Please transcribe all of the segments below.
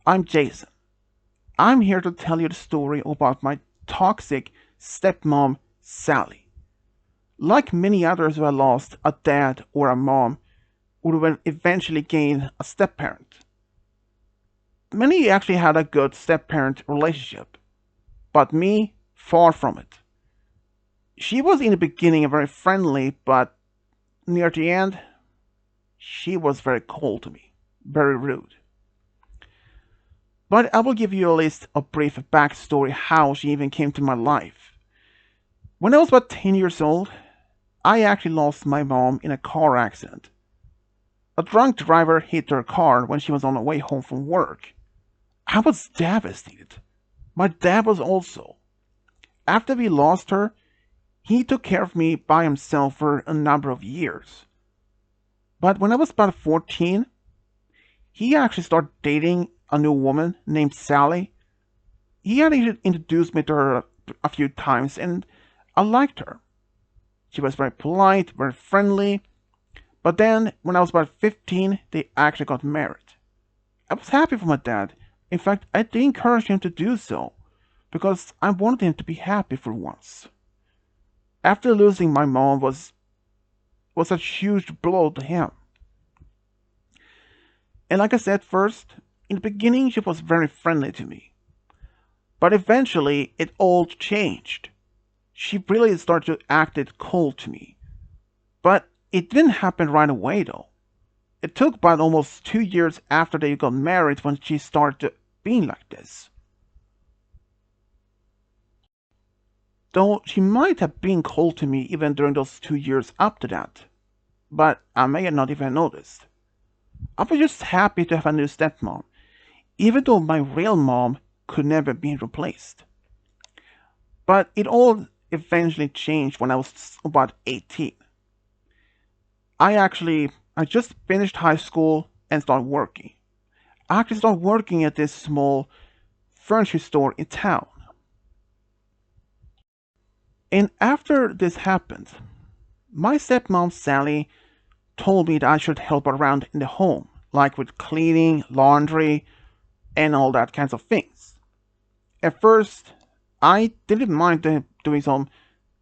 I'm Jason. I'm here to tell you the story about my toxic stepmom, Sally. Like many others who have lost a dad or a mom, who will eventually gain a step-parent. Many actually had a good step-parent relationship, but me, far from it. She was in the beginning very friendly, but near the end, she was very cold to me, very rude. But I will give you a list of brief backstory how she even came to my life. When I was about 10 years old, I actually lost my mom in a car accident. A drunk driver hit her car when she was on her way home from work. I was devastated. My dad was also. After we lost her, he took care of me by himself for a number of years. But when I was about 14, he actually started dating a new woman named Sally. He had introduced me to her a few times, and I liked her. She was very polite, very friendly. But then, when I was about 15, they actually got married. I was happy for my dad. In fact, I did encourage him to do so, because I wanted him to be happy for once. After losing my mom was a huge blow to him. And like I said first, in the beginning she was very friendly to me. But eventually it all changed. She really started to act cold to me. But it didn't happen right away though. It took about almost 2 years after they got married when she started being like this. Though she might have been cold to me even during those 2 years up to that. But I may have not even noticed. I was just happy to have a new stepmom, even though my real mom could never be replaced. But it all eventually changed when I was about 18. I just finished high school and started working. I actually started working at this small furniture store in town. And after this happened, my stepmom Sally told me that I should help around in the home, like with cleaning, laundry, and all that kinds of things. At first, I didn't mind doing some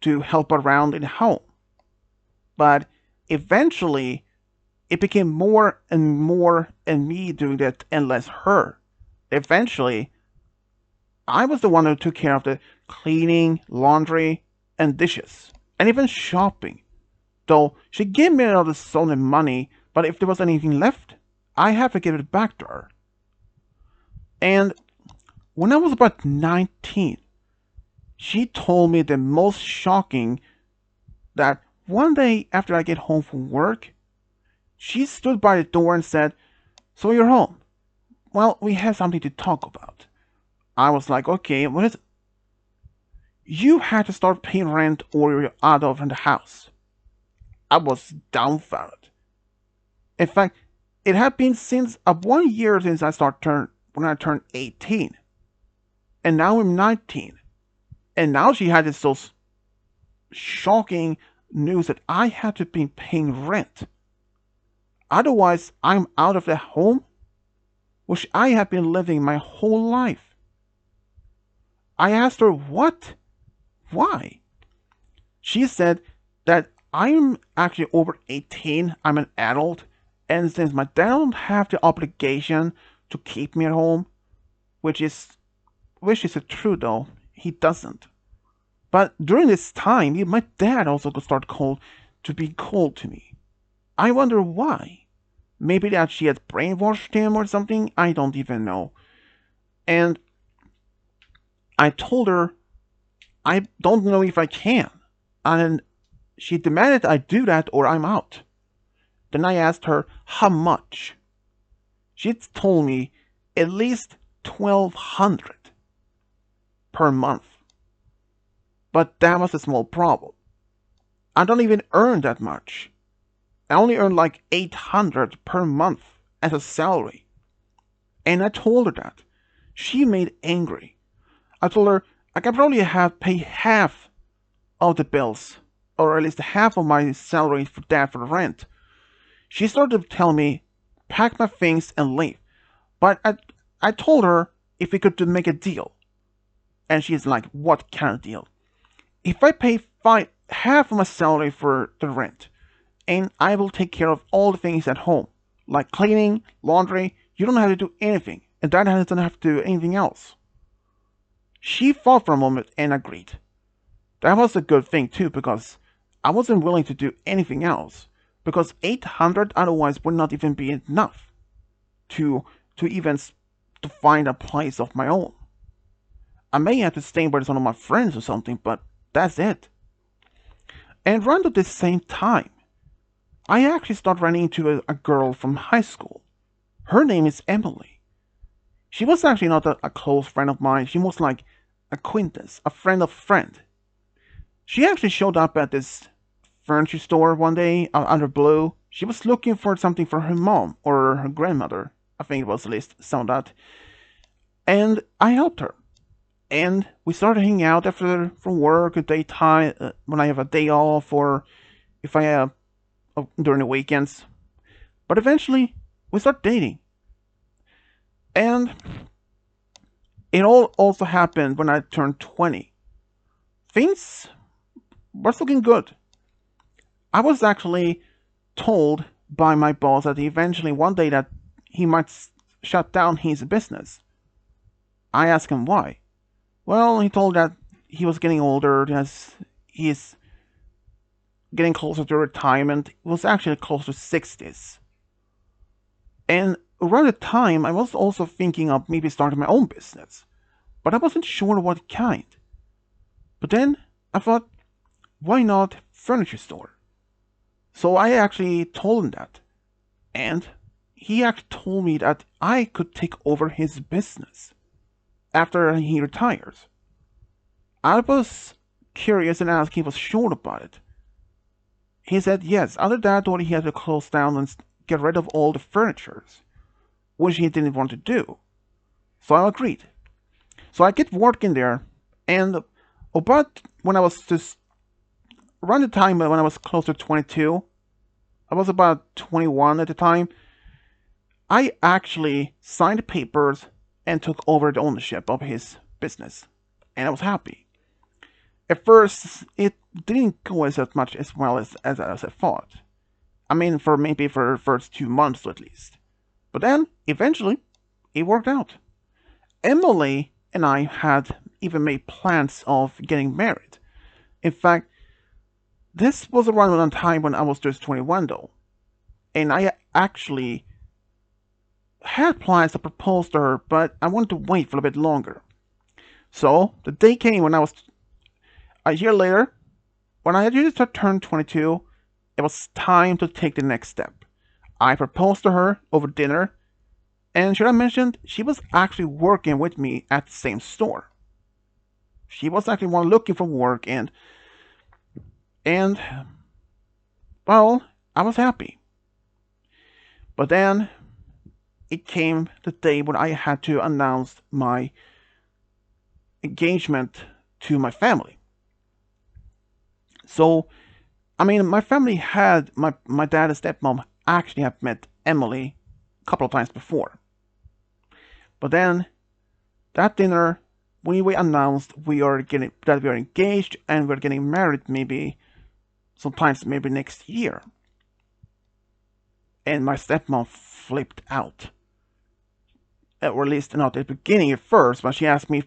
to help around in the home, but eventually it became more and more and me doing that and less her. Eventually, I was the one who took care of the cleaning, laundry, and dishes, and even shopping. Though she gave me another solid money, but if there was anything left, I had to give it back to her. And when I was about 19, she told me the most shocking that one day after I get home from work, she stood by the door and said, "So you're home? Well, we have something to talk about." I was like, "Okay, what is it?" "You had to start paying rent or you're out of the house." I was dumbfounded. In fact, it had been since 1 year since when I turned 18, and now I'm 19. And now she had this so shocking news that I had to be paying rent. Otherwise, I'm out of the home which I have been living my whole life. I asked her what? Why? She said that I'm actually over 18, I'm an adult, and since my dad don't have the obligation to keep me at home, which is true though, he doesn't. But during this time, my dad also could start to be cold to me. I wonder why. Maybe that she had brainwashed him or something, I don't even know. And I told her I don't know if I can. And she demanded I do that or I'm out. Then I asked her how much. She told me at least 1,200 per month. But that was a small problem. I don't even earn that much. I only earn like 800 per month as a salary. And I told her that. She made angry. I told her I can probably have pay half of the bills, or at least half of my salary for that for the rent. She started to tell me, pack my things and leave. But I told her if we could make a deal. And she's like, what kind of deal? If I pay half of my salary for the rent, and I will take care of all the things at home, like cleaning, laundry, you don't have to do anything, and Dad doesn't have to do anything else. She thought for a moment and agreed. That was a good thing too, because I wasn't willing to do anything else, because 800 otherwise would not even be enough to even to find a place of my own. I may have to stay with some of my friends or something, but that's it. And around at the same time, I actually started running into a girl from high school. Her name is Emily. She was actually not a close friend of mine. She was like acquaintance, a friend of a friend. She actually showed up at this furniture store one day out of blue. She was looking for something for her mom or her grandmother. I think it was at least some of that. And I helped her. And we started hanging out after from work, a daytime, when I have a day off, or if I have during the weekends. But eventually, we started dating. And it all also happened when I turned 20. Things were looking good. I was actually told by my boss that eventually one day that he might shut down his business. I asked him why. Well, he told that he was getting older, as he's getting closer to retirement. It was actually close to 60s. And around the time, I was also thinking of maybe starting my own business, but I wasn't sure what kind. But then I thought, why not furniture store? So I actually told him that, and he actually told me that I could take over his business after he retires. I was curious and asked if he was sure about it. He said yes, other than that, he had to close down and get rid of all the furniture, which he didn't want to do. So I agreed. So I get working there, and about when I was just around the time when I was close to 22, I was about 21 at the time, I actually signed the papers and took over the ownership of his business, and I was happy. At first, it didn't go as much as well as I thought. I mean, for maybe for the first 2 months at least. But then, eventually, it worked out. Emily and I had even made plans of getting married. In fact, this was around the time when I was just 21 though. And I actually had plans to propose to her, but I wanted to wait for a bit longer. So, the day came when I was a year later, when I had just turned 22, it was time to take the next step. I proposed to her over dinner, and should I mention, she was actually working with me at the same store. She was actually one looking for work, and well, I was happy. But then it came the day when I had to announce my engagement to my family. So, I mean, my family had my dad and stepmom actually have met Emily a couple of times before. But then that dinner, we announced we are engaged and we're getting married maybe sometimes maybe next year. And my stepmom flipped out. Or at least not at the beginning at first, but she asked me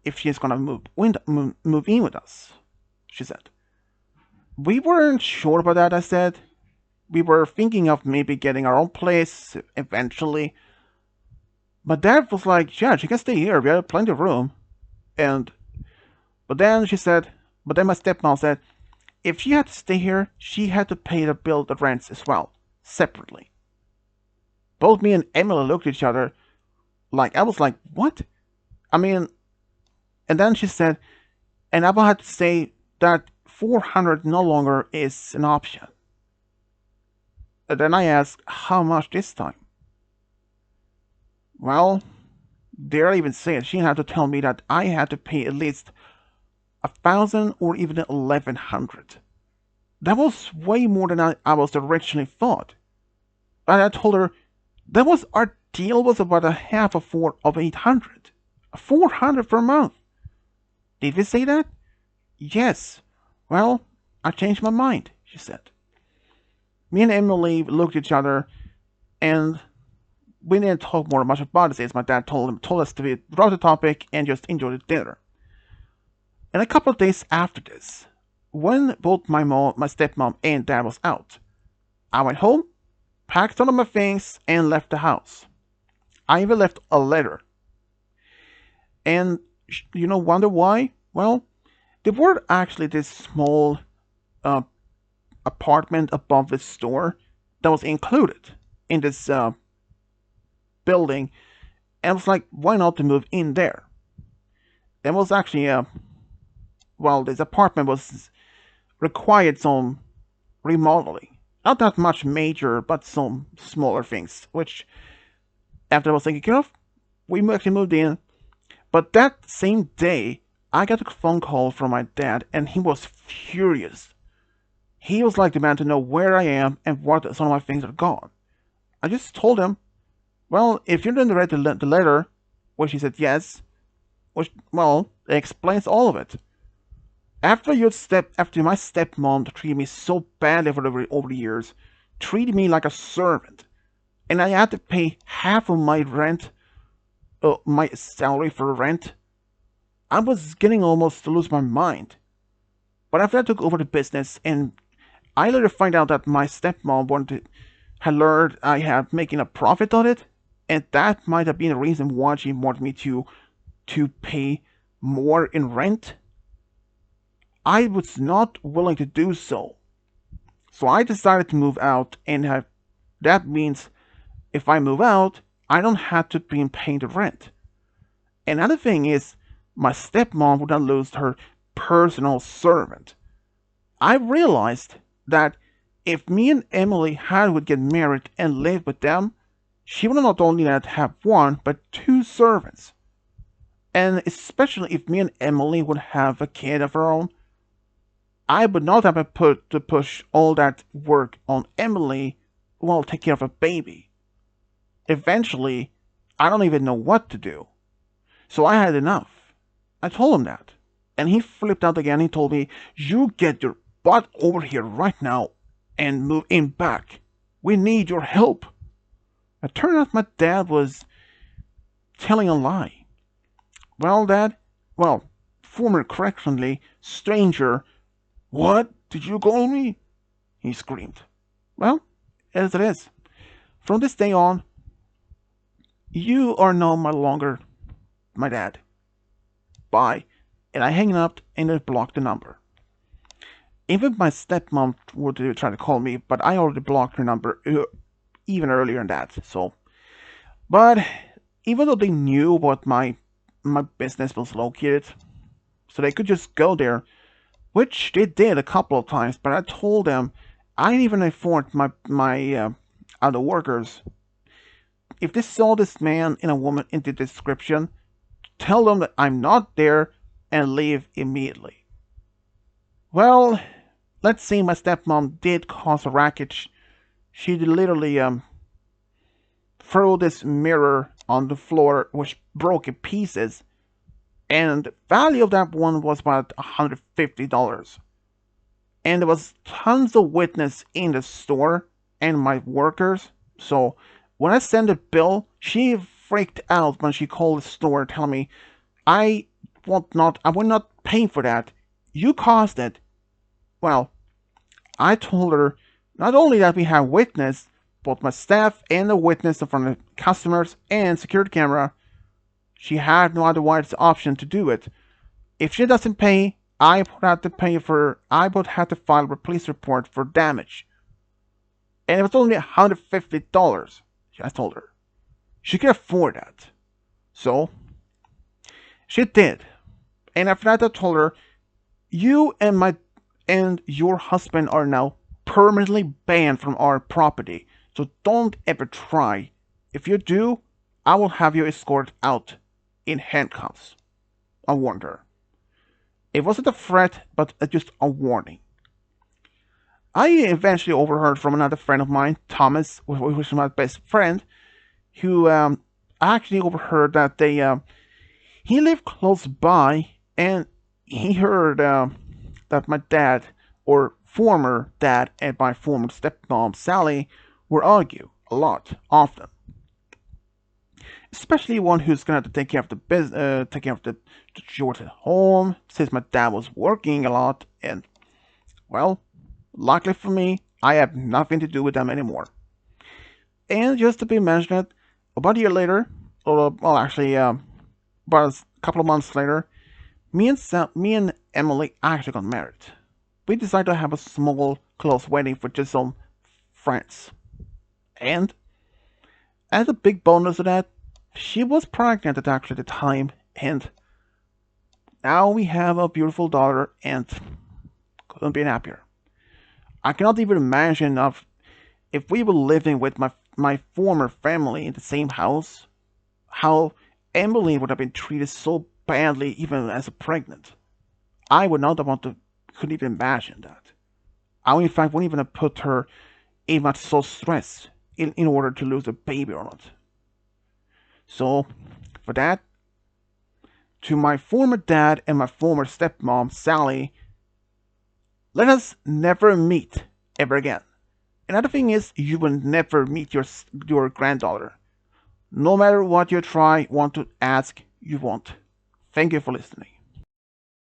if she's gonna move in with us. She said. We weren't sure about that, I said. We were thinking of maybe getting our own place eventually. But Dad was like, yeah, she can stay here. We have plenty of room. But then my stepmom said, if she had to stay here, she had to pay the bill, the rents as well, separately. Both me and Emily looked at each other like, I was like, what? I mean, and then she said, and I will have to say that 400 no longer is an option. And then I asked, how much this time? Well, dare I even say it, she had to tell me that I had to pay at least 1,000 or even 1,100. That was way more than I was originally thought. And I told her, that was our deal was about a half of 800. 400 per month. Did we say that? Yes. Well, I changed my mind, she said. Me and Emily looked at each other, and we didn't talk more much about this. My dad told us to drop the topic and just enjoy the dinner. And a couple of days after this, when both my stepmom and dad was out, I went home, packed all of my things, and left the house. I even left a letter. And wonder why? Well, there were actually this small uh, apartment above the store that was included in this building, and I was like, why not to move in there? It was actually this apartment was required some remodeling. Not that much major, but some smaller things, which after I was taken care of, we actually moved in. But that same day, I got a phone call from my dad, and he was furious. He was like demanding to know where I am and what some of my things are gone. I just told him, well, if you didn't read the letter, which he said yes, which, well, it explains all of it. After my stepmom treated me so badly over the years, treated me like a servant, and I had to pay half of my rent, my salary for rent, I was getting almost to lose my mind. But after I took over the business, and I later find out that my stepmom had learned I had making a profit on it, and that might have been the reason why she wanted me to pay more in rent. I was not willing to do so. So I decided to move out, and that means if I move out, I don't have to be paying the rent. Another thing is, my stepmom would not lose her personal servant. I realized that if me and Emily would get married and live with them, she would not only not have one, but two servants. And especially if me and Emily would have a kid of her own, I would not have to push all that work on Emily while taking care of a baby. Eventually, I don't even know what to do. So I had enough. I told him that. And he flipped out again. He told me, you get your butt over here right now and move in back. We need your help. It turned out my dad was telling a lie. Well, Dad, former correctionally stranger, what did you call me? He screamed. Well, as it is. From this day on, you are no longer my dad. Bye. And I hang up and I blocked the number. Even my stepmom would try to call me, but I already blocked her number even earlier than that. But even though they knew what my business was located, so they could just go there, which they did a couple of times. But I told them, I even informed my other workers, if they saw this man and a woman in the description, tell them that I'm not there and leave immediately. Well, let's say my stepmom did cause a racket. She literally threw this mirror on the floor, which broke in pieces, and the value of that one was about $150. And there was tons of witness in the store and my workers. So when I sent the bill, she freaked out when she called the store telling me, I will not pay for that. You caused it. Well, I told her not only that we have witness, both my staff and the witness from the customers and security camera, she had no otherwise option to do it. If she doesn't pay, I would have to file a police report for damage. And it was only $150, I told her. She could afford that. So, she did. And after that I told her, you and your husband are now permanently banned from our property. So don't ever try. If you do, I will have you escorted out in handcuffs. I warned her. It wasn't a threat, but just a warning. I eventually overheard from another friend of mine, Thomas, who was my best friend. who actually overheard that he lived close by, and he heard that my dad, or former dad, and my former stepmom Sally were argue a lot, often. Especially one who's gonna have to take care of the business, take care of the chores at home, since my dad was working a lot, and well, luckily for me, I have nothing to do with them anymore. And just to be mentioned, about a year later, or well, actually, about a couple of months later, me and Emily actually got married. We decided to have a small, close wedding for just some friends. And as a big bonus of that, she was pregnant at actually the time, and now we have a beautiful daughter, and couldn't be happier. I cannot even imagine of if we were living with my former family in the same house, how Emily would have been treated so badly even as a pregnant. I would not have wanted, couldn't even imagine that. I, in fact, wouldn't even have put her in much so stress in order to lose a baby or not. So, for that, to my former dad and my former stepmom, Sally, let us never meet ever again. Another thing is, you will never meet your granddaughter. No matter what you try, want to ask, you won't. Thank you for listening.